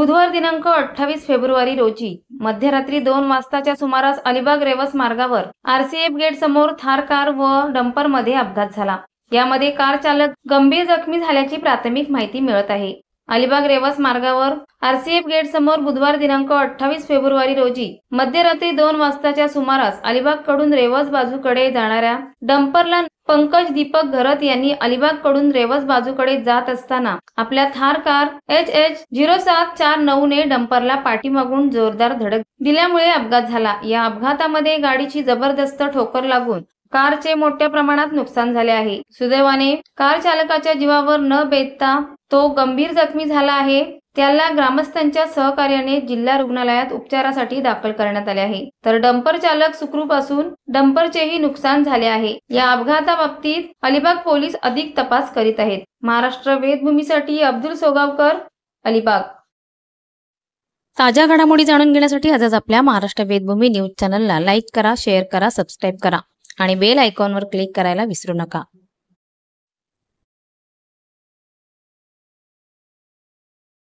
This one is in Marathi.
बुधवार दिनांक 28 फेब्रुवारी रोजी मध्यरात्री 2 वाजताच्या सुमारास अलिबाग रेवस मार्गावर आरसीएफ गेट समोर थार कार व डंपर मध्ये अपघात झाला। यामध्ये कार चालक गंभीर जखमी झाल्याची प्राथमिक माहिती मिळत आहे। अलिबाग रेवस मार्गावर आरसीएफ गेट समोर बुधवार दिनांक 28 फेब्रुवारी रोजी मध्यरात्री 2 वाजताच्या सुमारास अलिबाग कडून रेवस बाजूकडे जाणाऱ्या डंपरला पंकज दीपक घरत यांनी अलिबाग कडून रेवस बाजूकडे जात असताना आपल्या थार कार HH0749 ने डंपरला पाठीमागून जोरदार धडक दिल्यामुळे अपघात झाला। या अपघातामध्ये गाडीची जबरदस्त ठोकर लागून कारचे मोठ्या प्रमाणात नुकसान झाले आहे। सुदैवाने कार चालकाच्या जीवावर न बेतता तो गंभीर जखमी झाला आहे। त्याला ग्रामस्थांच्या सहकार्याने जिल्हा रुग्णालयात उपचारासाठी दाखल करण्यात आले आहे। तर डंपर चालक सुखरूप असून डंपरचेही नुकसान झाले आहे। या अपघाताबाबतीत अलिबाग पोलीस अधिक तपास करीत आहेत। महाराष्ट्र वेदभूमीसाठी अब्दुल सोगावकर, अलिबाग। ताज्या घडामोडी जाणून घेण्यासाठी आजच आपल्या महाराष्ट्र वेदभूमी न्यूज चॅनलला लाईक करा, शेअर करा, सबस्क्राईब करा आणि बेल आयकॉनवर क्लिक करायला विसरू नका।